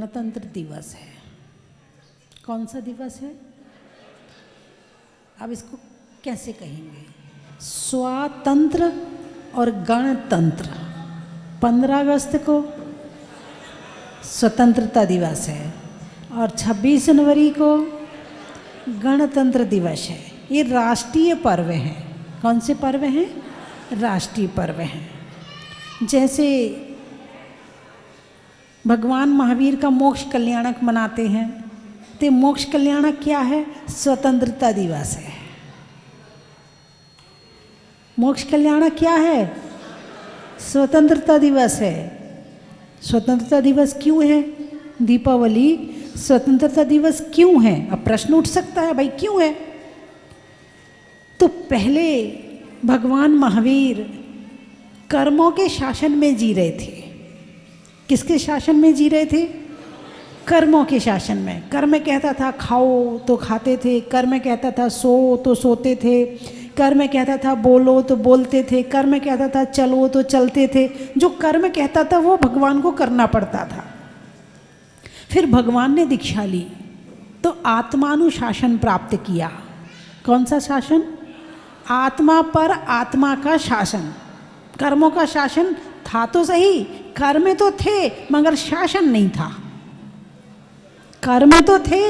गणतंत्र दिवस है। कौन सा दिवस है? अब इसको कैसे कहेंगे? स्वातंत्र और गणतंत्र। 15 अगस्त को स्वतंत्रता दिवस है और 26 जनवरी को गणतंत्र दिवस है। ये राष्ट्रीय पर्व हैं। कौन से पर्व हैं? राष्ट्रीय पर्व हैं। जैसे भगवान महावीर का मोक्ष कल्याणक मनाते हैं, तो मोक्ष कल्याणक क्या है? स्वतंत्रता दिवस है। मोक्ष कल्याणक क्या है? स्वतंत्रता दिवस है। स्वतंत्रता दिवस क्यों है? दीपावली स्वतंत्रता दिवस क्यों है? अब प्रश्न उठ सकता है, भाई क्यों है? तो पहले भगवान महावीर कर्मों के शासन में जी रहे थे। किसके शासन में जी रहे थे? कर्मों के शासन में। कर्म कहता था खाओ तो खाते थे, कर्म कहता था सो तो सोते थे, कर्म कहता था बोलो तो बोलते थे, कर्म कहता था चलो तो चलते थे। जो कर्म कहता था वो भगवान को करना पड़ता था। फिर भगवान ने दीक्षा ली तो आत्मानुशासन प्राप्त किया। कौन सा शासन? आत्मा पर आत्मा का शासन। कर्मों का शासन था तो सही, कर्म तो थे मगर शासन नहीं था। कर्म तो थे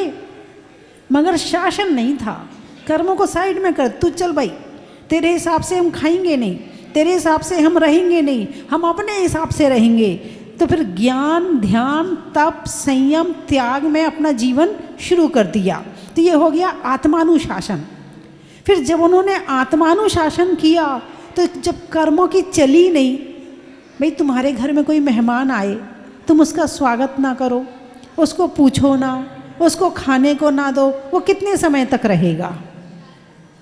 मगर शासन नहीं था। कर्मों को साइड में कर, तू चल भाई, तेरे हिसाब से हम खाएंगे नहीं, तेरे हिसाब से हम रहेंगे नहीं, हम अपने हिसाब से रहेंगे। तो फिर ज्ञान, ध्यान, तप, संयम, त्याग में अपना जीवन शुरू कर दिया। तो ये हो गया आत्मानुशासन। फिर जब उन्होंने आत्मानुशासन किया तो जब कर्मों की चली नहीं, भाई तुम्हारे घर में कोई मेहमान आए, तुम उसका स्वागत ना करो, उसको पूछो ना, उसको खाने को ना दो, वो कितने समय तक रहेगा?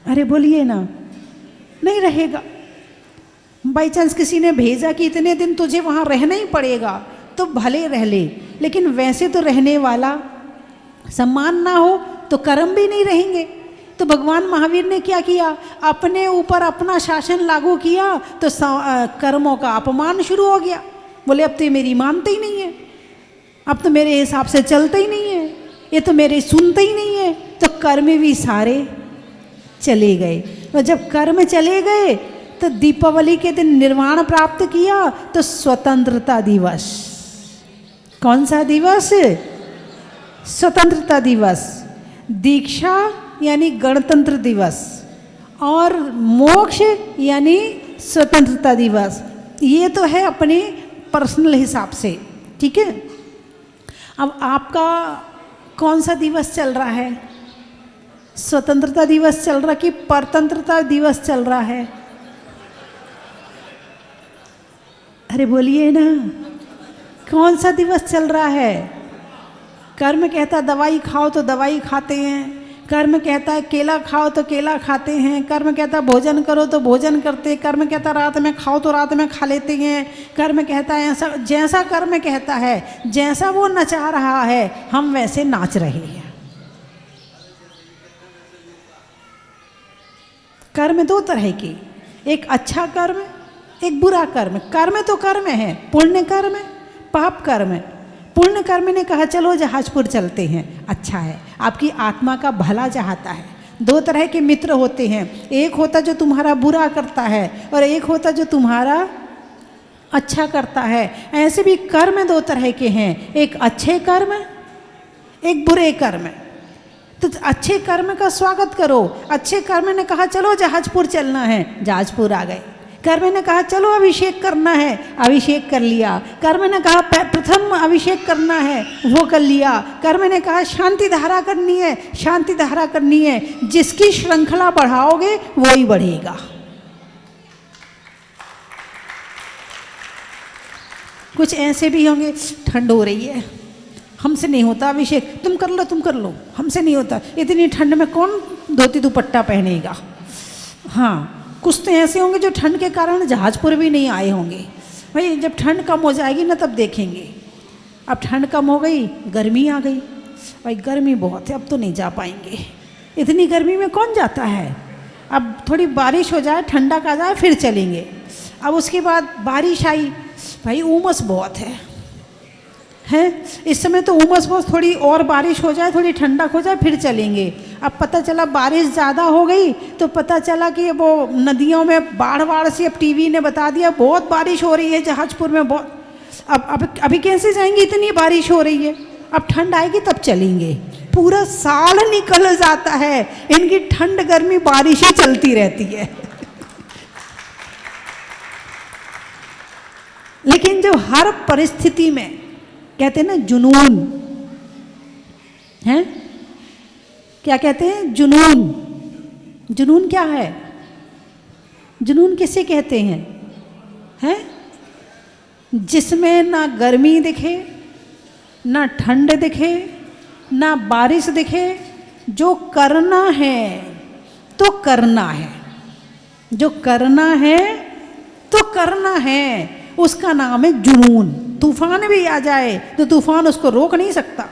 अरे बोलिए ना, नहीं रहेगा। बाई चांस किसी ने भेजा कि इतने दिन तुझे वहाँ रहना ही पड़ेगा, तो भले रह ले, लेकिन वैसे तो रहने वाला सम्मान ना हो तो कर्म भी नहीं रहेंगे। तो भगवान महावीर ने क्या किया? अपने ऊपर अपना शासन लागू किया तो कर्मों का अपमान शुरू हो गया। बोले अब तो मेरी मानते ही नहीं है, अब तो मेरे हिसाब से चलते ही नहीं है, ये तो मेरे सुनते ही नहीं है। तो कर्म भी सारे चले गए। और जब कर्म चले गए तो दीपावली के दिन निर्वाण प्राप्त किया तो स्वतंत्रता दिवस। कौन सा दिवस? स्वतंत्रता दिवस। दीक्षा यानी गणतंत्र दिवस और मोक्ष यानी स्वतंत्रता दिवस। ये तो है अपने पर्सनल हिसाब से, ठीक है। अब आपका कौन सा दिवस चल रहा है? स्वतंत्रता दिवस चल रहा कि परतंत्रता दिवस चल रहा है? अरे बोलिए ना, कौन सा दिवस चल रहा है? कर्म कहता दवाई खाओ तो दवाई खाते हैं, कर्म कहता है केला खाओ तो केला खाते हैं, कर्म कहता भोजन करो तो भोजन करते, कर्म कहता रात में खाओ तो रात में खा लेते हैं, कर्म कहता है ऐसा। जैसा कर्म कहता है, जैसा वो नचा रहा है, हम वैसे नाच रहे हैं। कर्म दो तरह के, एक अच्छा कर्म, एक बुरा कर्म। कर्म तो कर्म है, पुण्य कर्म, पाप कर्म। पुण्य कर्म ने कहा चलो जहाजपुर चलते हैं, अच्छा है, आपकी आत्मा का भला चाहता है। दो तरह के मित्र होते हैं, एक होता जो तुम्हारा बुरा करता है और एक होता जो तुम्हारा अच्छा करता है। ऐसे भी कर्म दो तरह के हैं, एक अच्छे कर्म, एक बुरे कर्म। तो अच्छे कर्म का स्वागत करो। अच्छे कर्म ने कहा चलो जहाजपुर चलना है, जहाजपुर आ गए। कर्म ने कहा चलो अभिषेक करना है, अभिषेक कर लिया। कर्म ने कहा प्रथम अभिषेक करना है, वो कर लिया। कर्म ने कहा शांति धारा करनी है, शांति धारा करनी है। जिसकी श्रृंखला बढ़ाओगे वो ही बढ़ेगा। कुछ ऐसे भी होंगे, ठंड हो रही है, हमसे नहीं होता अभिषेक, तुम कर लो, तुम कर लो, हमसे नहीं होता, इतनी ठंड में कौन धोती दुपट्टा पहनेगा। हाँ, कुछ तो ऐसे होंगे जो ठंड के कारण जहाजपुर भी नहीं आए होंगे। भाई जब ठंड कम हो जाएगी ना तब देखेंगे। अब ठंड कम हो गई, गर्मी आ गई, भाई गर्मी बहुत है, अब तो नहीं जा पाएंगे। इतनी गर्मी में कौन जाता है? अब थोड़ी बारिश हो जाए, ठंडक आ जाए, फिर चलेंगे। अब उसके बाद बारिश आई, भाई उमस बहुत है। इस समय तो उमस बस, थोड़ी और बारिश हो जाए, थोड़ी ठंडक हो जाए, फिर चलेंगे। अब पता चला बारिश ज़्यादा हो गई तो पता चला कि वो नदियों में बाढ़ सी, अब टीवी ने बता दिया बहुत बारिश हो रही है जहाजपुर में, बहुत। अब अभी कैसे जाएंगे, इतनी बारिश हो रही है, अब ठंड आएगी तब चलेंगे। पूरा साल निकल जाता है, इनकी ठंड गर्मी बारिश ही चलती रहती है। लेकिन जो हर परिस्थिति में कहते हैं ना जुनून है, क्या कहते हैं, जुनून। जुनून क्या है, जुनून किसे कहते हैं, हैं? जिसमें ना गर्मी दिखे, ना ठंड दिखे, ना बारिश दिखे, जो करना है तो करना है, जो करना है तो करना है, उसका नाम है जुनून। तूफान भी आ जाए तो तूफान उसको रोक नहीं सकता।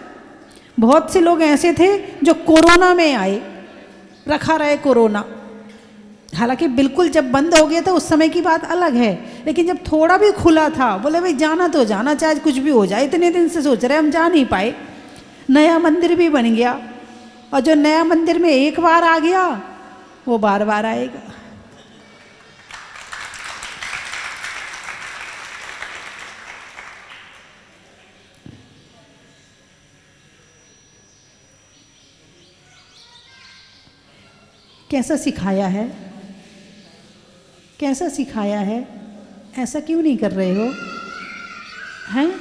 बहुत से लोग ऐसे थे जो कोरोना में आए, रखा रहे कोरोना, हालांकि बिल्कुल जब बंद हो गया था उस समय की बात अलग है, लेकिन जब थोड़ा भी खुला था बोले भाई जाना तो जाना, चाहे कुछ भी हो जाए। इतने दिन से सोच रहे हम, जा नहीं पाए। नया मंदिर भी बन गया, और जो नया मंदिर में एक बार आ गया वो बार बार आएगा। कैसा सिखाया है, कैसा सिखाया है, ऐसा क्यों नहीं कर रहे हो, हैं?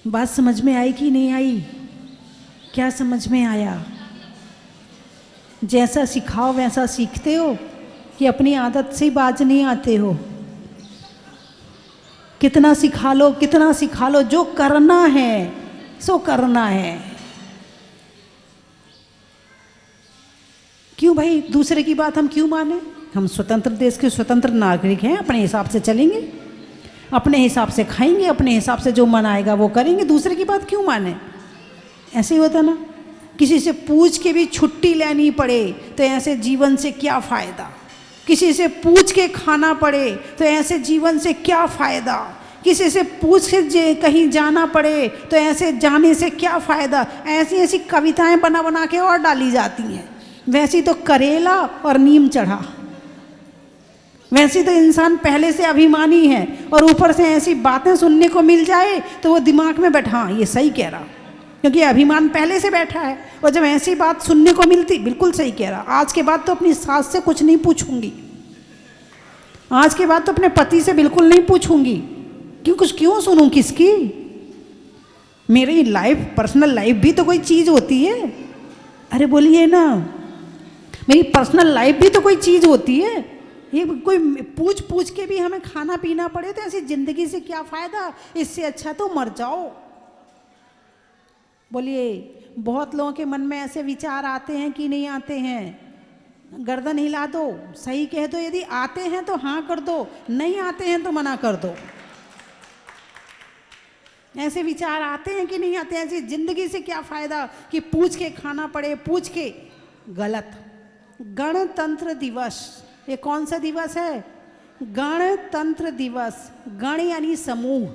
बात समझ में आई कि नहीं आई? क्या समझ में आया? जैसा सिखाओ वैसा सीखते हो कि अपनी आदत से बाज नहीं आते हो? कितना सिखा लो, कितना सिखा लो, जो करना है सो करना है। क्यों भाई दूसरे की बात हम क्यों माने? हम स्वतंत्र देश के स्वतंत्र नागरिक हैं, अपने हिसाब से चलेंगे, अपने हिसाब से खाएंगे, अपने हिसाब से जो मन आएगा वो करेंगे, दूसरे की बात क्यों माने? ऐसे ही होता ना, किसी से पूछ के भी छुट्टी लेनी पड़े तो ऐसे जीवन से क्या फ़ायदा? किसी से पूछ के खाना पड़े तो ऐसे जीवन से क्या फ़ायदा? किसी से पूछ के कहीं जाना पड़े तो ऐसे जाने से क्या फ़ायदा? ऐसी ऐसी कविताएं बना बना के और डाली जाती हैं। वैसी तो करेला और नीम चढ़ा, वैसे तो इंसान पहले से अभिमानी है, और ऊपर से ऐसी बातें सुनने को मिल जाए तो वो दिमाग में बैठा, हाँ ये सही कह रहा, क्योंकि अभिमान पहले से बैठा है। और जब ऐसी बात सुनने को मिलती, बिल्कुल सही कह रहा, आज के बाद तो अपनी सास से कुछ नहीं पूछूंगी, आज के बाद तो अपने पति से बिल्कुल नहीं पूछूंगी। क्यों सुनूं किसकी? मेरी लाइफ, पर्सनल लाइफ भी तो कोई चीज़ होती है। अरे बोलिए ना, मेरी पर्सनल लाइफ भी तो कोई चीज़ होती है। ये कोई पूछ पूछ के भी हमें खाना पीना पड़े तो ऐसी ज़िंदगी से क्या फ़ायदा? इससे अच्छा तो मर जाओ। बोलिए, बहुत लोगों के मन में ऐसे विचार आते हैं कि नहीं आते हैं? गर्दन हिला दो, सही कह दो। यदि आते हैं तो हाँ कर दो, नहीं आते हैं तो मना कर दो। ऐसे विचार आते हैं कि नहीं आते? ऐसी जिंदगी से क्या फ़ायदा कि पूछ के खाना पड़े, पूछ के। गलत। गणतंत्र दिवस, ये कौन सा दिवस है? गणतंत्र दिवस। गण यानी समूह,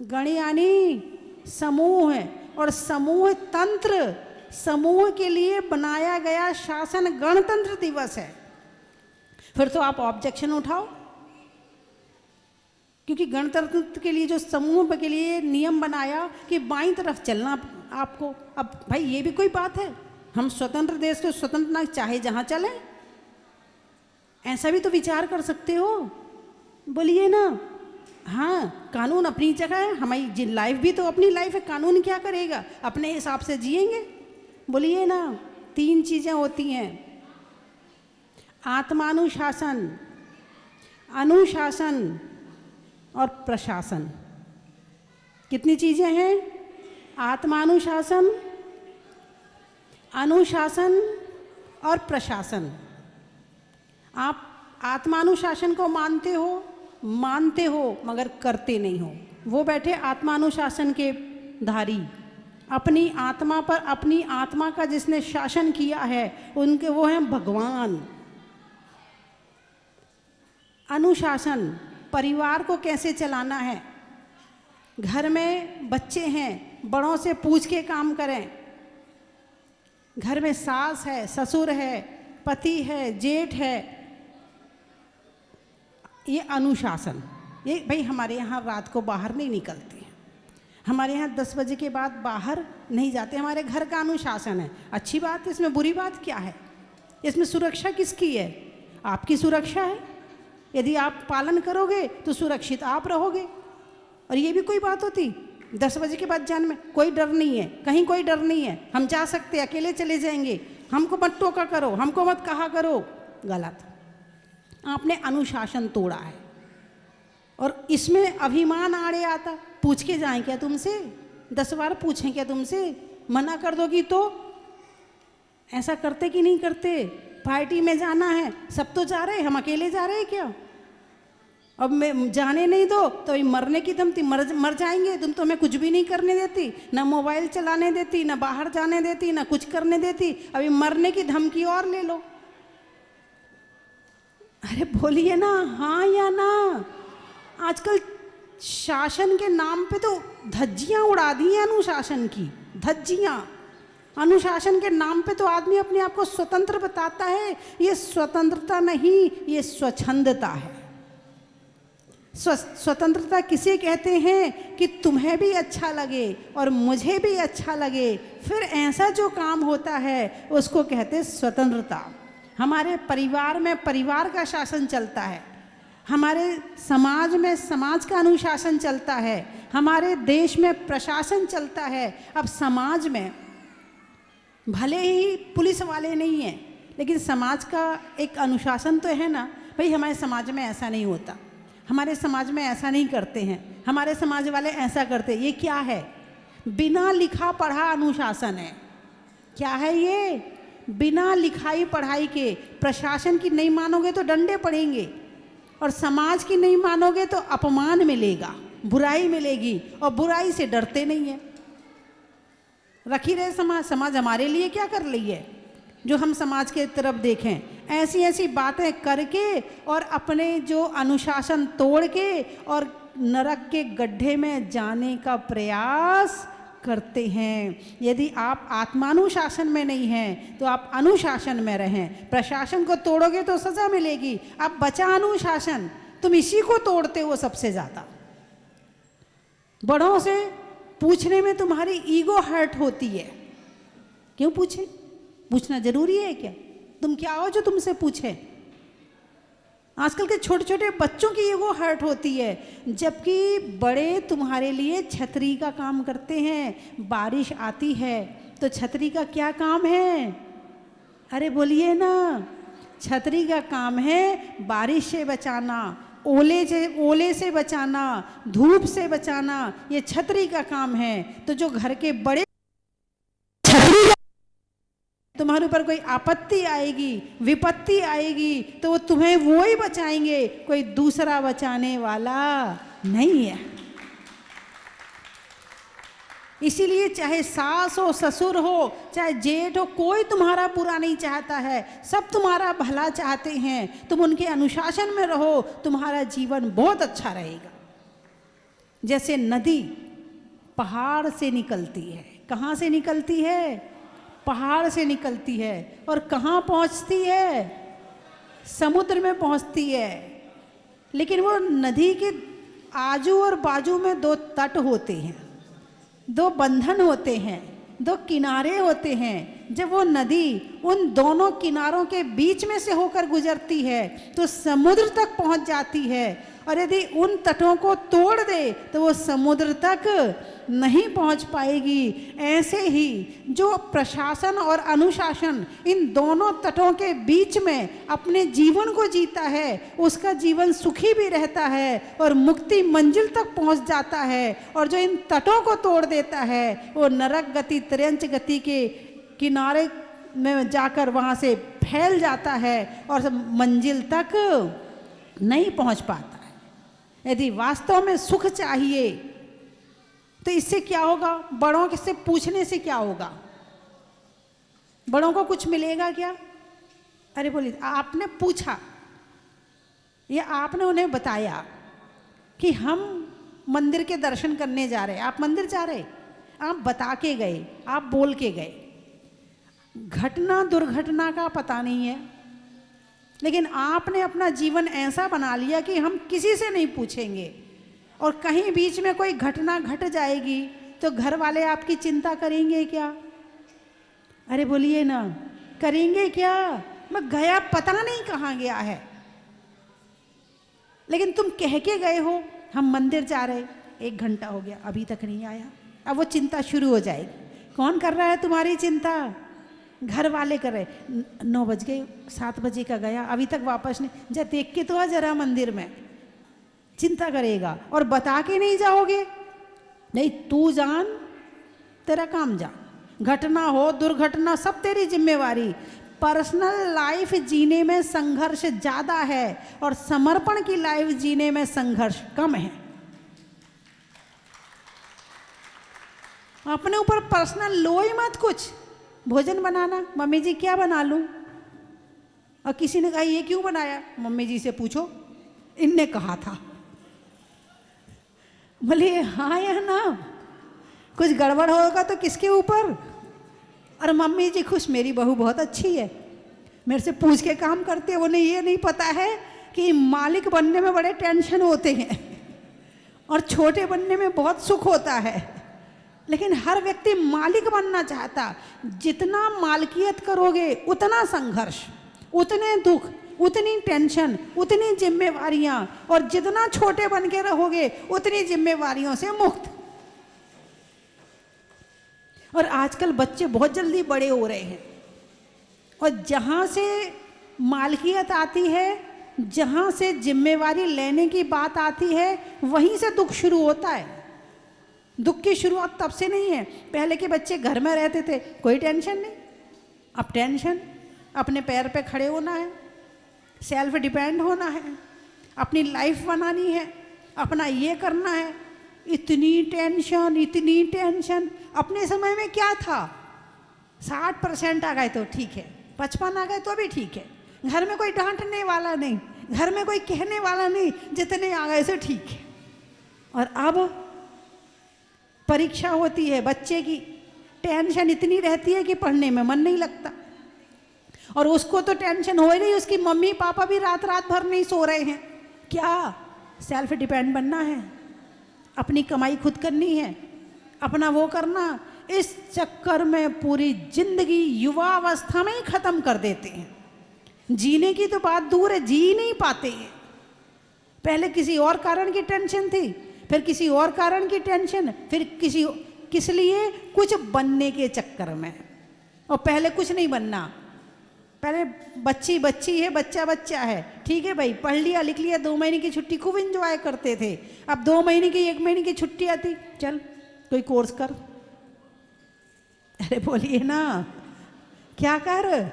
गण यानी समूह है, और समूह तंत्र, समूह के लिए बनाया गया शासन गणतंत्र दिवस है। फिर तो आप ऑब्जेक्शन उठाओ, क्योंकि गणतंत्र के लिए जो समूह के लिए नियम बनाया कि बाईं तरफ चलना आपको। अब भाई ये भी कोई बात है? हम स्वतंत्र देश के स्वतंत्र नागरिक, चाहे जहाँ चले, ऐसा भी तो विचार कर सकते हो। बोलिए ना। हाँ, कानून अपनी जगह है, हमारी लाइफ भी तो अपनी लाइफ है, कानून क्या करेगा? अपने हिसाब से जिएंगे। बोलिए ना। 3 चीज़ें होती हैं, आत्मानुशासन, अनुशासन और प्रशासन। कितनी चीज़ें हैं? आत्मानुशासन, अनुशासन और प्रशासन। आप आत्मानुशासन को मानते हो मगर करते नहीं हो। वो बैठे आत्मानुशासन के धारी, अपनी आत्मा पर अपनी आत्मा का जिसने शासन किया है उनके वो हैं भगवान। अनुशासन, परिवार को कैसे चलाना है। घर में बच्चे हैं, बड़ों से पूछ के काम करें। घर में सास है, ससुर है, पति है, जेठ है, ये अनुशासन। ये भाई हमारे यहाँ रात को बाहर नहीं निकलते हैं, हमारे यहाँ 10 बजे के बाद बाहर नहीं जाते, हमारे घर का अनुशासन है। अच्छी बात है, इसमें बुरी बात क्या है? इसमें सुरक्षा किसकी है? आपकी सुरक्षा है। यदि आप पालन करोगे तो सुरक्षित आप रहोगे। और ये भी कोई बात होती 10 बजे के बाद जाने में? कोई डर नहीं है, कहीं कोई डर नहीं है, हम जा सकते, अकेले चले जाएंगे, हमको मत टोका करो, हमको मत कहा करो। गलत। आपने अनुशासन तोड़ा है और इसमें अभिमान आड़े आता। पूछ के जाएं क्या तुमसे? 10 बार पूछें क्या तुमसे? मना कर दोगी तो? ऐसा करते कि नहीं करते? पार्टी में जाना है, सब तो जा रहे हैं, हम अकेले जा रहे हैं क्या? अब मैं जाने नहीं दो तो मरने की धमकी, मर जाएंगे। तुम तो हमें कुछ भी नहीं करने देती, ना मोबाइल चलाने देती, ना बाहर जाने देती, ना कुछ करने देती, अभी मरने की धमकी और ले लो। अरे बोलिए ना, हाँ या ना। आजकल शासन के नाम पे तो धज्जियां उड़ा दी हैं अनुशासन की, धज्जियां। अनुशासन के नाम पे तो आदमी अपने आप को स्वतंत्र बताता है। ये स्वतंत्रता नहीं, ये स्वच्छंदता है। स्वतंत्रता किसे कहते हैं कि तुम्हें भी अच्छा लगे और मुझे भी अच्छा लगे, फिर ऐसा जो काम होता है उसको कहते हैं स्वतंत्रता। हमारे परिवार में परिवार का शासन चलता है, हमारे समाज में समाज का अनुशासन चलता है, हमारे देश में प्रशासन चलता है। अब समाज में भले ही पुलिस वाले नहीं हैं, लेकिन समाज का एक अनुशासन तो है ना। भाई हमारे समाज में ऐसा नहीं होता, हमारे समाज में ऐसा नहीं करते हैं, हमारे समाज वाले ऐसा करते। ये क्या है? बिना लिखा पढ़ा अनुशासन है। क्या है ये? बिना लिखाई पढ़ाई के। प्रशासन की नहीं मानोगे तो डंडे पड़ेंगे, और समाज की नहीं मानोगे तो अपमान मिलेगा, बुराई मिलेगी, और बुराई से डरते नहीं है। रखी रहे समाज, समाज हमारे लिए क्या कर रही है जो हम समाज के तरफ देखें? ऐसी ऐसी बातें करके और अपने जो अनुशासन तोड़ के और नरक के गड्ढे में जाने का प्रयास करते हैं। यदि आप आत्मानुशासन में नहीं हैं तो आप अनुशासन में रहें। प्रशासन को तोड़ोगे तो सजा मिलेगी। अब बचा अनुशासन, तुम इसी को तोड़ते हो सबसे ज़्यादा। बड़ों से पूछने में तुम्हारी ईगो हर्ट होती है। क्यों पूछे? पूछना जरूरी है क्या? तुम क्या हो जो तुमसे पूछे? आजकल के छोटे छोटे बच्चों की ईगो हर्ट होती है, जबकि बड़े तुम्हारे लिए छतरी का काम करते हैं। बारिश आती है तो छतरी का क्या काम है? अरे बोलिए ना, छतरी का काम है बारिश से बचाना, ओले से बचाना, धूप से बचाना। ये छतरी का काम है। तो जो घर के बड़े, तुम्हारे ऊपर कोई आपत्ति आएगी, विपत्ति आएगी, तो वो तुम्हें वो ही बचाएंगे, कोई दूसरा बचाने वाला नहीं है। इसीलिए चाहे सास हो, ससुर हो, चाहे जेठ हो, कोई तुम्हारा बुरा नहीं चाहता है, सब तुम्हारा भला चाहते हैं। तुम उनके अनुशासन में रहो, तुम्हारा जीवन बहुत अच्छा रहेगा। जैसे नदी पहाड़ से निकलती है। कहाँ से निकलती है? पहाड़ से निकलती है। और कहाँ पहुँचती है? समुद्र में पहुँचती है। लेकिन वो नदी के आजू और बाजू में 2 तट होते हैं, 2 बंधन होते हैं, 2 किनारे होते हैं। जब वो नदी उन दोनों किनारों के बीच में से होकर गुजरती है तो समुद्र तक पहुंच जाती है। और यदि उन तटों को तोड़ दे तो वो समुद्र तक नहीं पहुंच पाएगी। ऐसे ही जो प्रशासन और अनुशासन इन दोनों तटों के बीच में अपने जीवन को जीता है, उसका जीवन सुखी भी रहता है और मुक्ति मंजिल तक पहुंच जाता है। और जो इन तटों को तोड़ देता है वो नरक गति, त्रयंच गति के किनारे में जाकर वहाँ से फैल जाता है और मंजिल तक नहीं पहुँच पाता है। यदि वास्तव में सुख चाहिए तो इससे क्या होगा? बड़ों से पूछने से क्या होगा? बड़ों को कुछ मिलेगा क्या? अरे बोलिए, आपने पूछा या आपने उन्हें बताया कि हम मंदिर के दर्शन करने जा रहे हैं, आप मंदिर जा रहे, आप बता के गए, आप बोल के गए। घटना दुर्घटना का पता नहीं है, लेकिन आपने अपना जीवन ऐसा बना लिया कि हम किसी से नहीं पूछेंगे, और कहीं बीच में कोई घटना घट जाएगी तो घर वाले आपकी चिंता करेंगे क्या? अरे बोलिए ना, करेंगे क्या? मैं गया पता नहीं कहाँ गया है, लेकिन तुम कह के गए हो हम मंदिर जा रहे, 1 घंटा हो गया अभी तक नहीं आया। अब वो चिंता शुरू हो जाएगी। कौन कर रहा है तुम्हारी चिंता? घर वाले कर रहे। 9 बज गए, 7 बजे का गया अभी तक वापस नहीं, जा देख के तो आ जरा मंदिर में। चिंता करेगा और बता के नहीं जाओगे। नहीं, तू जान, तेरा काम जा, घटना हो दुर्घटना सब तेरी जिम्मेवारी। पर्सनल लाइफ जीने में संघर्ष ज़्यादा है और समर्पण की लाइफ जीने में संघर्ष कम है। अपने ऊपर पर्सनल लो ही मत कुछ। भोजन बनाना, मम्मी जी क्या बना लूं? और किसी ने कहा ये क्यों बनाया? मम्मी जी से पूछो, इनने कहा था। बोले हाँ या ना, कुछ गड़बड़ होगा तो किसके ऊपर? और मम्मी जी खुश, मेरी बहू बहुत अच्छी है, मेरे से पूछ के काम करते हैं। उन्हें ये नहीं पता है कि मालिक बनने में बड़े टेंशन होते हैं और छोटे बनने में बहुत सुख होता है। लेकिन हर व्यक्ति मालिक बनना चाहता। जितना मालकियत करोगे उतना संघर्ष, उतने दुख, उतनी टेंशन, उतनी जिम्मेवारियां, और जितना छोटे बन के रहोगे उतनी जिम्मेवारियों से मुक्त। और आजकल बच्चे बहुत जल्दी बड़े हो रहे हैं, और जहाँ से मालकियत आती है, जहाँ से जिम्मेवारी लेने की बात आती है, वहीं से दुख शुरू होता है। दुख की शुरुआत तब से नहीं है। पहले के बच्चे घर में रहते थे, कोई टेंशन नहीं। अब टेंशन, अपने पैर पे खड़े होना है, सेल्फ डिपेंड होना है, अपनी लाइफ बनानी है, अपना ये करना है। इतनी टेंशन, इतनी टेंशन। अपने समय में क्या था? 60% आ गए तो ठीक है, 55 आ गए तो भी ठीक है, घर में कोई डांटने वाला नहीं, घर में कोई कहने वाला नहीं, जितने आ गए से ठीक है। और अब परीक्षा होती है बच्चे की, टेंशन इतनी रहती है कि पढ़ने में मन नहीं लगता। और उसको तो टेंशन हो ही नहीं, उसकी मम्मी पापा भी रात रात भर नहीं सो रहे हैं। क्या? सेल्फ डिपेंड बनना है, अपनी कमाई खुद करनी है, अपना वो करना। इस चक्कर में पूरी जिंदगी युवा अवस्था में ही खत्म कर देते हैं। जीने की तो बात दूर है, जी नहीं पाते हैं। पहले किसी और कारण की टेंशन थी, फिर किसी और कारण की टेंशन, फिर किस लिए? कुछ बनने के चक्कर में। और पहले कुछ नहीं बनना, पहले बच्ची बच्ची है, बच्चा बच्चा है, ठीक है भाई, पढ़ लिया लिख लिया, 2 महीने की छुट्टी खूब एंजॉय करते थे। अब 2 महीने की 1 महीने की छुट्टी आती, चल कोई कोर्स कर। अरे बोलिए ना, क्या कर?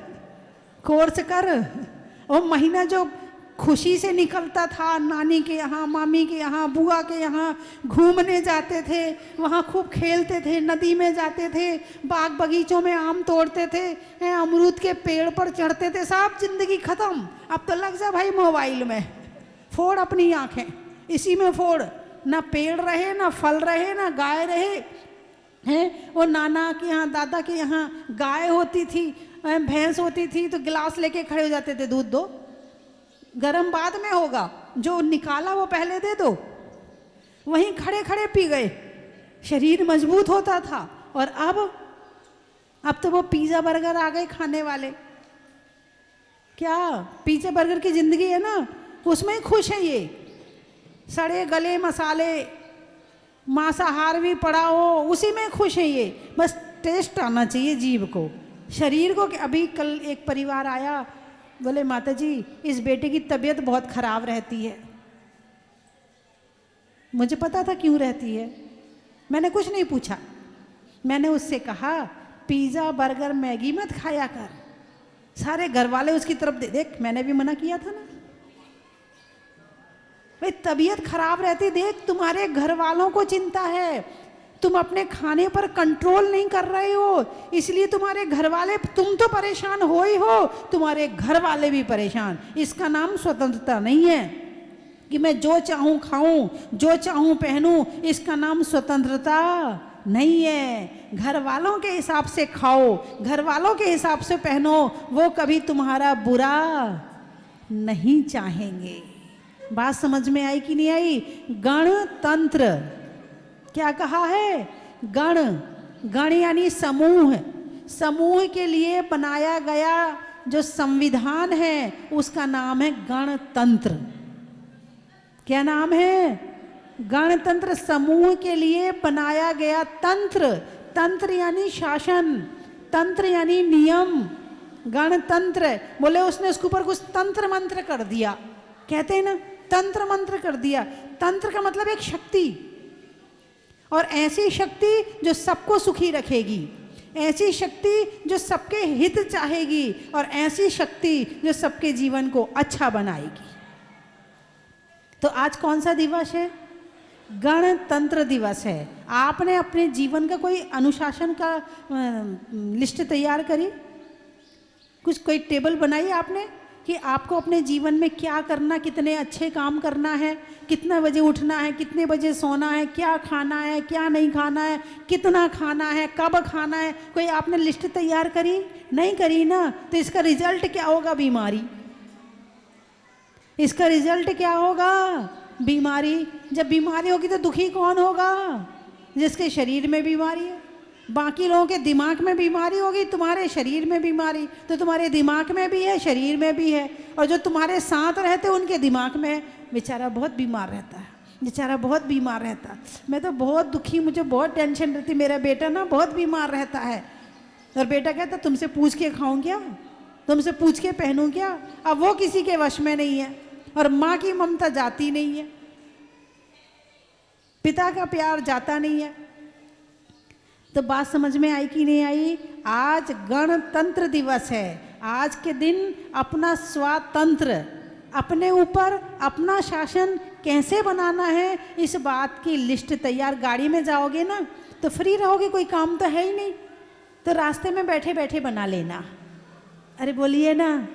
कोर्स कर। और महीना जो खुशी से निकलता था, नानी के यहाँ, मामी के यहाँ, बुआ के यहाँ घूमने जाते थे, वहाँ खूब खेलते थे, नदी में जाते थे, बाग बगीचों में आम तोड़ते थे, अमरूद के पेड़ पर चढ़ते थे, सब जिंदगी खत्म। अब तो लग जा भाई मोबाइल में, फोड़ अपनी आंखें, इसी में फोड़। ना पेड़ रहे, ना फल रहे, ना गाय रहे हैं। वो नाना के यहाँ, दादा के यहाँ गाय होती थी, भैंस होती थी, तो गिलास लेके खड़े हो जाते थे, दूध दो, गरम बाद में होगा, जो निकाला वो पहले दे दो। वहीं खड़े खड़े पी गए, शरीर मजबूत होता था। और अब तो वो पिज़्ज़ा बर्गर आ गए खाने वाले। क्या पिज़्ज़ा बर्गर की ज़िंदगी है ना, उसमें ही खुश है ये। सड़े गले मसाले, मांसाहार भी पड़ा हो, उसी में खुश है ये। बस टेस्ट आना चाहिए जीभ को, शरीर को। अभी कल एक परिवार आया, बोले माता जी इस बेटे की तबीयत बहुत खराब रहती है। मुझे पता था क्यों रहती है, मैंने कुछ नहीं पूछा। मैंने उससे कहा पिज़्ज़ा बर्गर मैगी मत खाया कर। सारे घर वाले उसकी तरफ देख, मैंने भी मना किया था ना भाई, तबीयत खराब रहती, देख तुम्हारे घर वालों को चिंता है, तुम अपने खाने पर कंट्रोल नहीं कर रहे हो, इसलिए तुम्हारे घर वाले, तुम तो परेशान हो ही हो, तुम्हारे घर वाले भी परेशान। इसका नाम स्वतंत्रता नहीं है कि मैं जो चाहूँ खाऊं, जो चाहूँ पहनूं। इसका नाम स्वतंत्रता नहीं है। घर वालों के हिसाब से खाओ, घर वालों के हिसाब से पहनो, वो कभी तुम्हारा बुरा नहीं चाहेंगे। बात समझ में आई कि नहीं आई? गणतंत्र क्या कहा है? गण, गण यानी समूह, समूह के लिए बनाया गया जो संविधान है उसका नाम है गणतंत्र। क्या नाम है? गणतंत्र। समूह के लिए बनाया गया तंत्र, तंत्र यानी शासन, तंत्र यानी नियम। गणतंत्र बोले उसने उसके ऊपर कुछ तंत्र मंत्र कर दिया, कहते हैं ना तंत्र मंत्र कर दिया। तंत्र का मतलब एक शक्ति, और ऐसी शक्ति जो सबको सुखी रखेगी, ऐसी शक्ति जो सबके हित चाहेगी, और ऐसी शक्ति जो सबके जीवन को अच्छा बनाएगी। तो आज कौन सा दिवस है? गणतंत्र दिवस है। आपने अपने जीवन का कोई अनुशासन का लिस्ट तैयार करी, कुछ कोई टेबल बनाई आपने कि आपको अपने जीवन में क्या करना, कितने अच्छे काम करना है, कितने बजे उठना है, कितने बजे सोना है, क्या खाना है, क्या नहीं खाना है, कितना खाना है, कब खाना है। कोई आपने लिस्ट तैयार करी? नहीं करी ना, तो इसका रिजल्ट क्या होगा? बीमारी। इसका रिजल्ट क्या होगा? बीमारी। जब बीमारी होगी तो दुखी कौन होगा? जिसके शरीर में बीमारी है। बाकी लोगों के दिमाग में बीमारी होगी, तुम्हारे शरीर में बीमारी तो तुम्हारे दिमाग में भी है, शरीर में भी है। और जो तुम्हारे साथ रहते हैं उनके दिमाग में बेचारा बहुत बीमार रहता है, बेचारा बहुत बीमार रहता है। मैं तो बहुत दुखी, मुझे बहुत टेंशन रहती, मेरा बेटा ना बहुत बीमार रहता है। और बेटा कहता तुमसे पूछ के खाऊं क्या, तुमसे पूछ के पहनूं क्या? अब वो किसी के वश में नहीं है, और माँ की ममता जाती नहीं है, पिता का प्यार जाता नहीं है। तो बात समझ में आई कि नहीं आई? आज गणतंत्र दिवस है। आज के दिन अपना स्वातंत्र, अपने ऊपर अपना शासन कैसे बनाना है, इस बात की लिस्ट तैयार। गाड़ी में जाओगे ना तो फ्री रहोगे, कोई काम तो है ही नहीं, तो रास्ते में बैठे बैठे बना लेना। अरे बोलिए ना,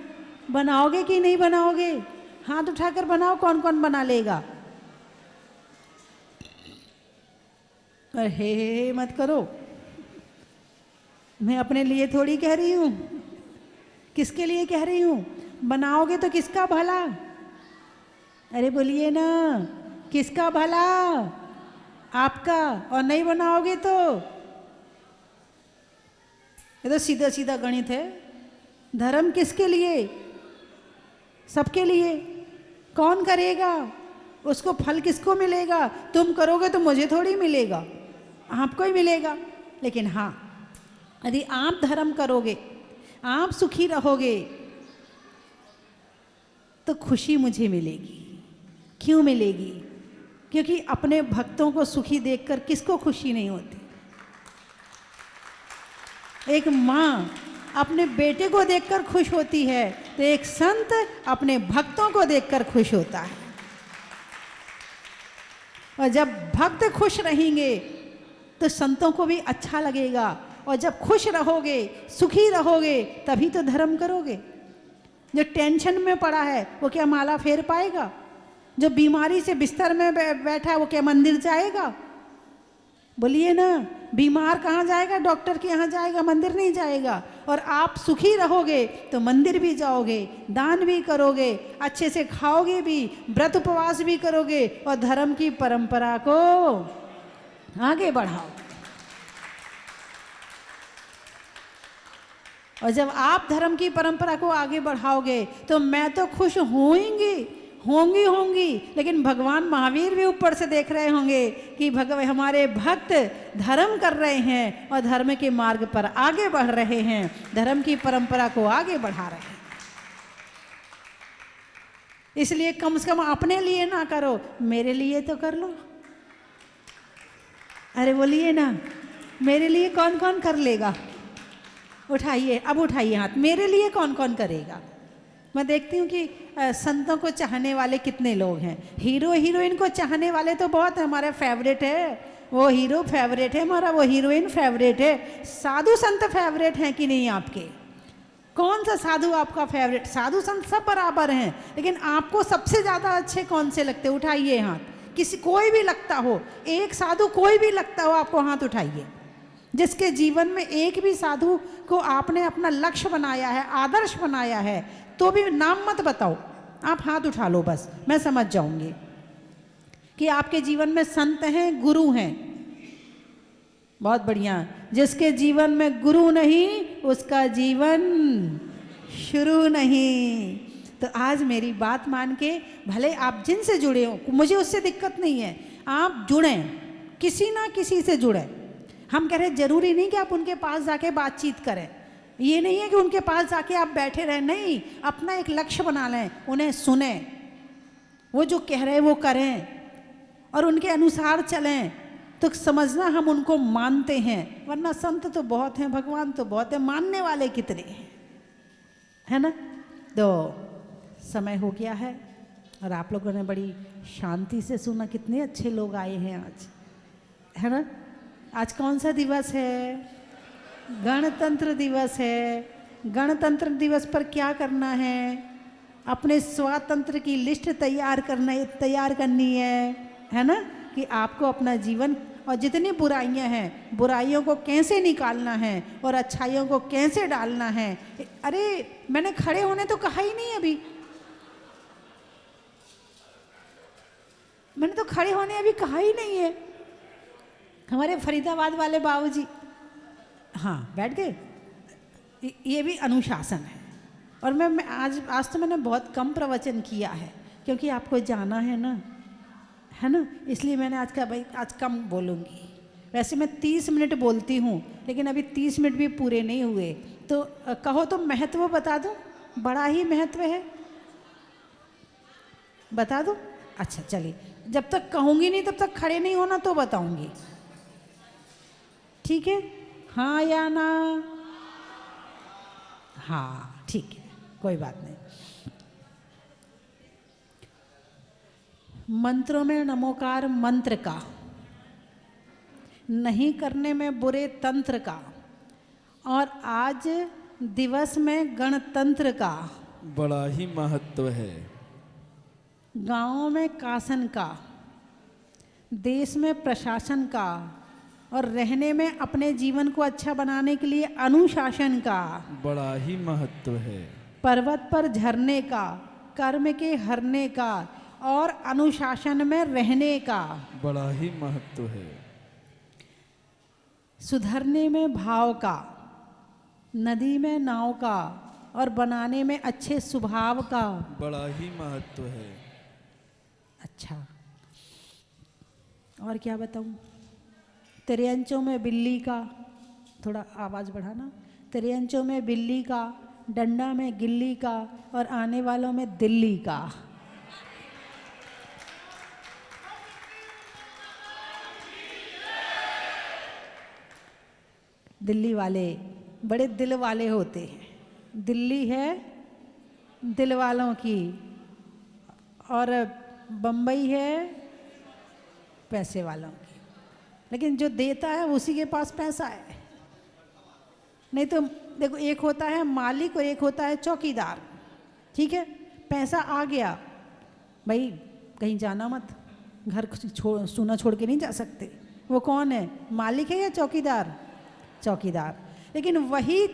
बनाओगे कि नहीं बनाओगे? हाथ उठाकर बनाओ, कौन कौन बना लेगा? अरे हे मत करो, मैं अपने लिए थोड़ी कह रही हूँ, किसके लिए कह रही हूँ? बनाओगे तो किसका भला? अरे बोलिए ना, किसका भला? आपका। और नहीं बनाओगे तो ये तो सीधा सीधा गणित है। धर्म किसके लिए? सबके लिए। कौन करेगा उसको फल किसको मिलेगा? तुम करोगे तो मुझे थोड़ी मिलेगा, आपको ही मिलेगा। लेकिन हाँ, यदि आप धर्म करोगे, आप सुखी रहोगे, तो खुशी मुझे मिलेगी। क्यों मिलेगी? क्योंकि अपने भक्तों को सुखी देखकर किसको खुशी नहीं होती? एक माँ अपने बेटे को देखकर खुश होती है, तो एक संत अपने भक्तों को देखकर खुश होता है। और जब भक्त खुश रहेंगे तो संतों को भी अच्छा लगेगा। और जब खुश रहोगे, सुखी रहोगे, तभी तो धर्म करोगे। जो टेंशन में पड़ा है वो क्या माला फेर पाएगा? जो बीमारी से बिस्तर में बैठा है वो क्या मंदिर जाएगा? बोलिए ना, बीमार कहाँ जाएगा? डॉक्टर के यहाँ जाएगा, मंदिर नहीं जाएगा। और आप सुखी रहोगे तो मंदिर भी जाओगे, दान भी करोगे, अच्छे से खाओगे भी, व्रत उपवास भी करोगे, और धर्म की परंपरा को आगे बढ़ाओ। और जब आप धर्म की परंपरा को आगे बढ़ाओगे तो मैं तो खुश होंगी, लेकिन भगवान महावीर भी ऊपर से देख रहे होंगे कि हमारे भक्त धर्म कर रहे हैं और धर्म के मार्ग पर आगे बढ़ रहे हैं, धर्म की परंपरा को आगे बढ़ा रहे हैं। इसलिए कम से कम अपने लिए ना करो, मेरे लिए तो कर लो। अरे बोलिए ना, मेरे लिए कौन कौन कर लेगा? उठाइए, अब उठाइए हाथ। मेरे लिए कौन कौन करेगा? मैं देखती हूँ कि संतों को चाहने वाले कितने लोग हैं। हीरो हीरोइन को चाहने वाले तो बहुत हमारे फेवरेट है। वो हीरो फेवरेट है हमारा, वो हीरोइन फेवरेट है। साधु संत फेवरेट हैं कि नहीं आपके? कौन सा साधु आपका फेवरेट? साधु संत सब बराबर हैं, लेकिन आपको सबसे ज़्यादा अच्छे कौन से लगते? उठाइए हाथ, किसी कोई भी लगता हो, एक साधु कोई भी लगता हो आपको, हाथ उठाइए। जिसके जीवन में एक भी साधु को आपने अपना लक्ष्य बनाया है, आदर्श बनाया है, तो भी नाम मत बताओ, आप हाथ उठा लो बस, मैं समझ जाऊंगी कि आपके जीवन में संत हैं, गुरु हैं। बहुत बढ़िया। जिसके जीवन में गुरु नहीं उसका जीवन शुरू नहीं। तो आज मेरी बात मान के, भले आप जिनसे जुड़े हो, मुझे उससे दिक्कत नहीं है, आप जुड़ें, किसी ना किसी से जुड़ें। हम कह रहे जरूरी नहीं कि आप उनके पास जाके बातचीत करें, ये नहीं है कि उनके पास जाके आप बैठे रहें, नहीं, अपना एक लक्ष्य बना लें, उन्हें सुने, वो जो कह रहे हैं वो करें और उनके अनुसार चलें, तो समझना हम उनको मानते हैं। वरना संत तो बहुत हैं, भगवान तो बहुत है, मानने वाले कितने हैं, है ना। तो समय हो गया है और आप लोगों ने बड़ी शांति से सुना, कितने अच्छे लोग आए हैं आज, है ना। आज कौन सा दिवस है? गणतंत्र दिवस है। गणतंत्र दिवस पर क्या करना है? अपने स्वातंत्र की लिस्ट तैयार करनी है ना, कि आपको अपना जीवन और जितनी बुराइयां हैं, बुराइयों को कैसे निकालना है और अच्छाइयों को कैसे डालना है। अरे मैंने खड़े होने तो कहा ही नहीं अभी, मैंने तो खड़े होने अभी कहा ही नहीं है। हमारे फरीदाबाद वाले बाबूजी, हाँ बैठ गए। ये भी अनुशासन है। और मैं आज तो मैंने बहुत कम प्रवचन किया है, क्योंकि आपको जाना है ना, है ना, इसलिए मैंने आज कहा भाई आज कम बोलूँगी। वैसे मैं 30 मिनट बोलती हूँ, लेकिन अभी 30 मिनट भी पूरे नहीं हुए, तो कहो तो महत्व बता दूँ, बड़ा ही महत्व है, बता दूँ। अच्छा चलिए, जब तक कहूँगी नहीं तब तक खड़े नहीं होना, तो बताऊँगी, ठीक है? हाँ या ना? हाँ ठीक है, कोई बात नहीं। मंत्रों में नमोकार मंत्र का, नहीं करने में बुरे तंत्र का, और आज दिवस में गणतंत्र का बड़ा ही महत्व है। गांवों में शासन का, देश में प्रशासन का, और रहने में अपने जीवन को अच्छा बनाने के लिए अनुशासन का बड़ा ही महत्व है। पर्वत पर झरने का, कर्म के हरने का, और अनुशासन में रहने का बड़ा ही महत्व है। सुधरने में भाव का, नदी में नाव का, और बनाने में अच्छे स्वभाव का बड़ा ही महत्व है। अच्छा, और क्या बताऊं? तेरे अंचों में बिल्ली का, थोड़ा आवाज़ बढ़ाना, तेरे अंचों में बिल्ली का, डंडा में गिल्ली का, और आने वालों में दिल्ली का। दिल्ली वाले बड़े दिल वाले होते हैं। दिल्ली है दिल वालों की, और बम्बई है पैसे वालों की। लेकिन जो देता है उसी के पास पैसा है। नहीं तो देखो, एक होता है मालिक और एक होता है चौकीदार, ठीक है? पैसा आ गया भाई, कहीं जाना मत, घर सूना छोड़ के नहीं जा सकते। वो कौन है, मालिक है या चौकीदार? चौकीदार। लेकिन वही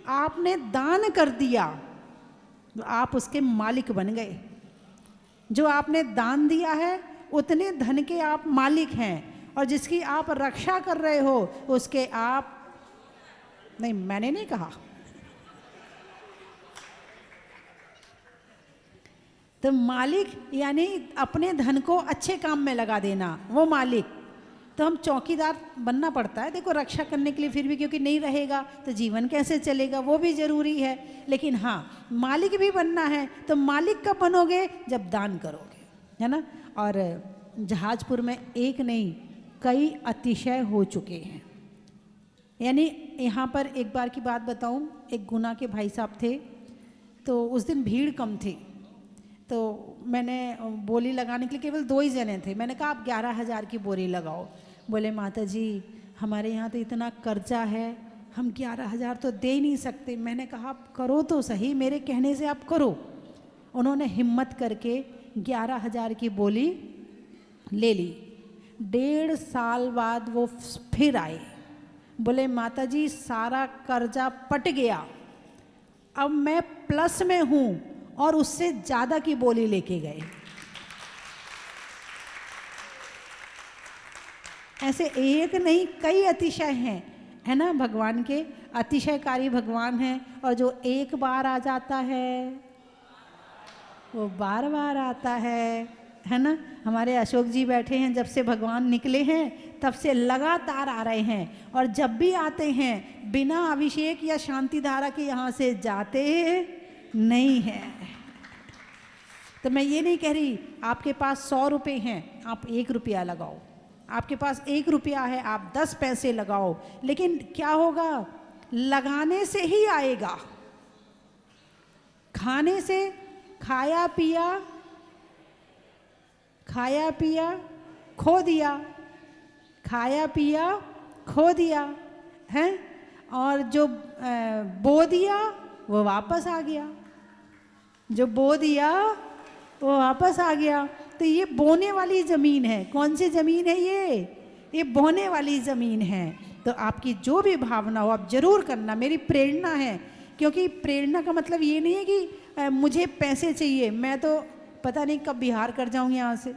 आपने दान कर दिया तो आप उसके मालिक बन गए। जो आपने दान दिया है उतने धन के आप मालिक हैं, और जिसकी आप रक्षा कर रहे हो उसके आप नहीं, मैंने नहीं कहा। तो मालिक यानी अपने धन को अच्छे काम में लगा देना, वो मालिक। तो हम चौकीदार बनना पड़ता है, देखो, रक्षा करने के लिए फिर भी, क्योंकि नहीं रहेगा तो जीवन कैसे चलेगा, वो भी ज़रूरी है। लेकिन हाँ, मालिक भी बनना है। तो मालिक कब बनोगे? जब दान करोगे, है ना। और जहाजपुर में एक नहीं कई अतिशय हो चुके हैं। यानी यहाँ पर एक बार की बात बताऊँ, एक गुना के भाई साहब थे, तो उस दिन भीड़ कम थी, तो मैंने बोली लगाने के लिए केवल 2 ही जने थे। मैंने कहा आप 11,000 की बोरी लगाओ। बोले माता जी हमारे यहाँ तो इतना कर्जा है, हम 11,000 तो दे ही नहीं सकते। मैंने कहा आप करो तो सही, मेरे कहने से आप करो। उन्होंने हिम्मत करके 11,000 की बोली ले ली। 1.5 साल बाद वो फिर आए, बोले माता जी सारा कर्जा पट गया, अब मैं प्लस में हूँ, और उससे ज़्यादा की बोली लेके गए। ऐसे एक नहीं कई अतिशय हैं, है ना, भगवान के अतिशयकारी भगवान हैं। और जो एक बार आ जाता है वो बार बार आता है ना। हमारे अशोक जी बैठे हैं, जब से भगवान निकले हैं तब से लगातार आ रहे हैं, और जब भी आते हैं बिना अभिषेक या शांति धारा के यहाँ से जाते नहीं हैं। तो मैं ये नहीं कह रही आपके पास 100 रुपये हैं आप 1 रुपया लगाओ, आपके पास 1 रुपया है आप 10 पैसे लगाओ, लेकिन क्या होगा, लगाने से ही आएगा। खाने से खाया पिया खो दिया, खाया पिया खो दिया है, और जो बो दिया वो वापस आ गया, जो बो दिया वो वापस आ गया। तो ये बोने वाली ज़मीन है। कौन सी ज़मीन है ये बोने वाली ज़मीन है। तो आपकी जो भी भावना हो आप ज़रूर करना, मेरी प्रेरणा है। क्योंकि प्रेरणा का मतलब ये नहीं है कि मुझे पैसे चाहिए, मैं तो पता नहीं कब बिहार कर जाऊँ यहाँ से,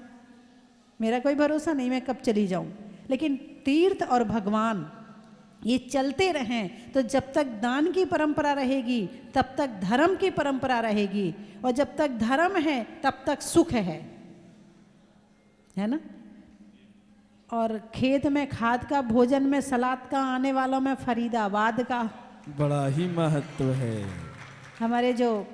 मेरा कोई भरोसा नहीं मैं कब चली जाऊँ। लेकिन तीर्थ और भगवान ये चलते रहें, तो जब तक दान की परंपरा रहेगी तब तक धर्म की परंपरा रहेगी, और जब तक धर्म है तब तक सुख है ना। और खेत में खाद का, भोजन में सलाद का, आने वालों में फरीदाबाद का बड़ा ही महत्व है। हमारे जो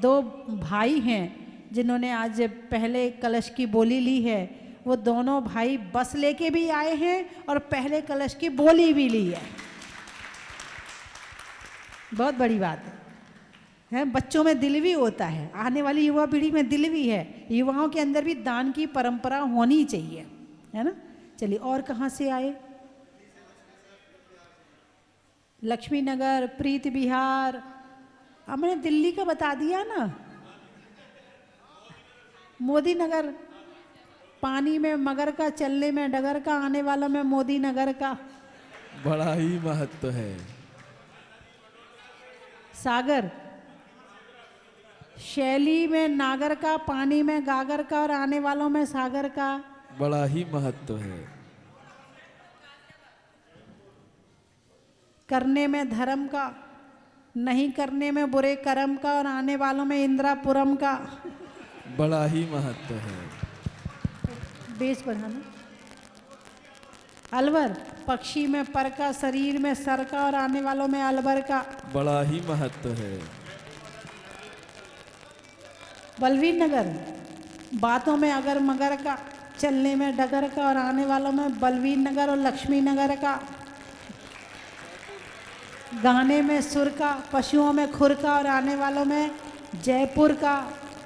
2 भाई हैं जिन्होंने आज पहले कलश की बोली ली है, वो दोनों भाई बस लेके भी आए हैं और पहले कलश की बोली भी ली है। बहुत बड़ी बात है। बच्चों में दिल भी होता है, आने वाली युवा पीढ़ी में दिल भी है, युवाओं के अंदर भी दान की परंपरा होनी चाहिए, है ना। चलिए, और कहाँ से आए? लक्ष्मी नगर, प्रीत विहार, हमने दिल्ली का बता दिया ना। मोदी नगर, पानी में मगर का, चलने में डगर का, आने वालों में मोदी नगर का बड़ा ही महत्व है। सागर, शैली में नागर का, पानी में गागर का, और आने वालों में सागर का बड़ा ही महत्व है। करने में धर्म का, नहीं करने में बुरे कर्म का, और आने वालों में इंदिरापुरम का बड़ा ही महत्व है। बेस बढ़ाना। अलवर, पक्षी में पर का, शरीर में सर का, और आने वालों में अलवर का बड़ा ही महत्व है। बलवीर नगर, बातों में अगर मगर का, चलने में डगर का, और आने वालों में बलवीर नगर और लक्ष्मी नगर का। गाने में सुर का, पशुओं में खुर का, और आने वालों में जयपुर का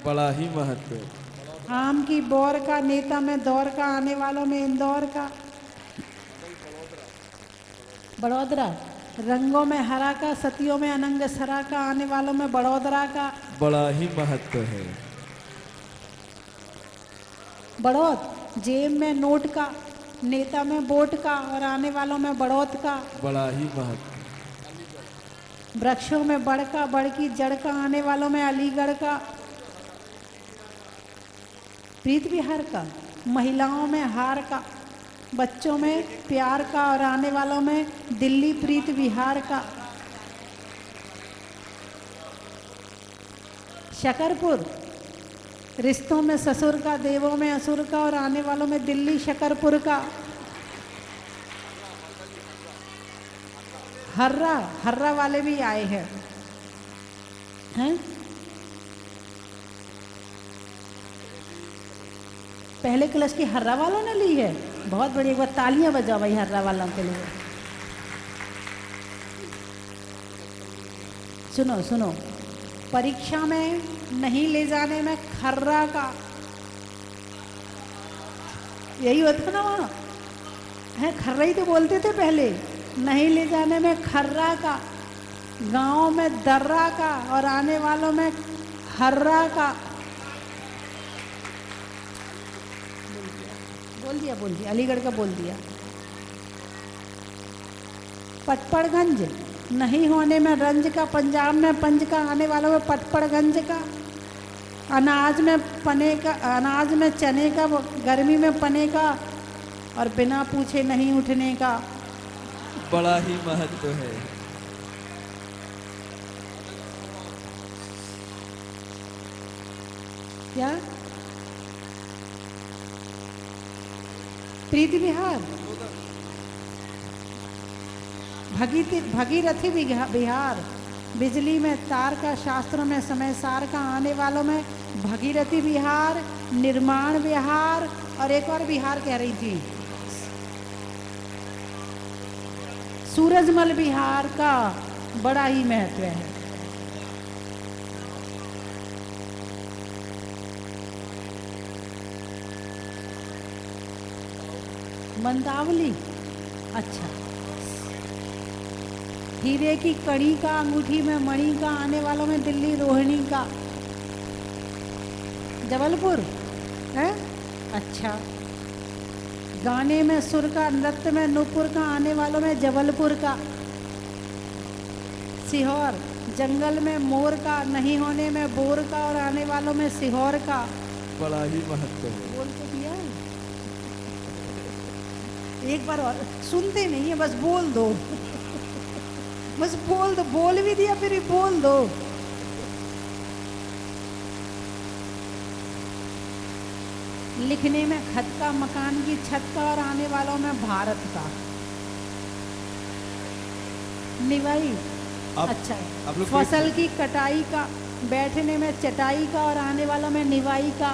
बड़ा ही महत्व। आम की बौर का, नेता में दौर का, आने वालों में इंदौर का। बड़ोदरा, रंगों में हरा का, सतियों में अनंग सरा का, आने वालों में बड़ोदरा का बड़ा ही महत्व है। बड़ौद, जेब में नोट का, नेता में बोट का, और आने वालों में बड़ौत का। बड़ा ही महत्व। वृक्षों में बड़ का, बड़ की जड़ का, आने वालों में अलीगढ़ का। प्रीत विहार का, महिलाओं में हार का, बच्चों में प्यार का, और आने वालों में दिल्ली प्रीत विहार का। शकरपुर, रिश्तों में ससुर का, देवों में असुर का, और आने वालों में दिल्ली शकरपुर का। हर्रा, हर्रा वाले भी आए हैं, हैं? पहले क्लास की हर्रा वालों ने ली है, बहुत बड़ी। एक बार तालियां बजाओ भाई हर्रा वालों के लिए। सुनो सुनो, परीक्षा में नहीं ले जाने में खर्रा का, यही होता ना वहाँ। है खर्रा ही तो बोलते थे पहले, नहीं ले जाने में खर्रा का, गाँव में दर्रा का और आने वालों में हर्रा का। बोल दिया अलीगढ़ का बोल दिया। पटपड़गंज, नहीं होने में रंज का, पंजाब में पंज का, आने वालों में पटपड़गंज का। अनाज में पने का, अनाज में चने का, गर्मी में पने का और बिना पूछे नहीं उठने का। बड़ा ही महत्व है। क्या? प्रीति विहार, भगीरथी विहार, बिजली में तार का, शास्त्रों में समय सार का, आने वालों में भगीरथी विहार, निर्माण विहार और एक और विहार कह रही थी, सूरजमल विहार का बड़ा ही महत्व है। मंदावली, अच्छा, हीरे की कड़ी का, अंगूठी में मणि का, आने वालों में दिल्ली रोहिणी का। जबलपुर है, अच्छा, गाने में सुर का, नृत्य में नूपुर का, आने वालों में जबलपुर का। सीहोर, जंगल में मोर का, नहीं होने में बोर का और आने वालों में सीहोर का। बड़ा ही महत्व है। बोल तो दिया है। एक बार और, सुनते नहीं है, बस बोल दो बस बोल दो, बोल भी दिया फिर भी बोल दो। लिखने में खत का, मकान की छत का और आने वालों में भारत का। निवाई, अच्छा, फसल की कटाई का, बैठने में चटाई का और आने वालों में निवाई का।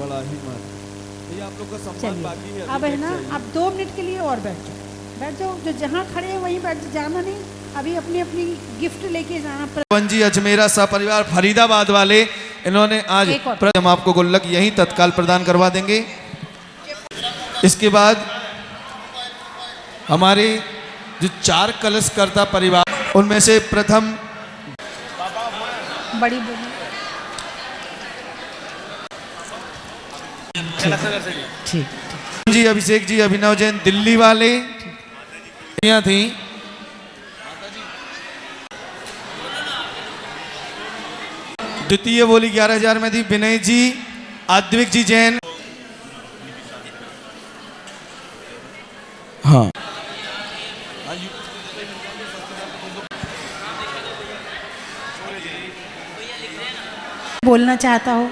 बड़ा ही महत्व। ये आप लोग का सम्मान बाकी है। अब है ना, अब 2 मिनट के लिए और बैठ जाओ, जो जहाँ खड़े हैं वहीं बैठ जाना नहीं, अभी अपनी अपनी गिफ्ट लेके जाना। जी अजमेरा सपरिवार फरीदाबाद वाले, इन्होंने आज हम आपको गुल्लक यहीं तत्काल प्रदान करवा देंगे। इसके बाद हमारे जो 4 कलशकर्ता परिवार, उनमें से प्रथम बड़ी ठीक जी अभिषेक जी, अभिनव जैन दिल्ली वाले यहाँ थी। द्वितीय बोली 11,000 में थी विनय जी, आद्विक जी जैन। हाँ, बोलना चाहता हो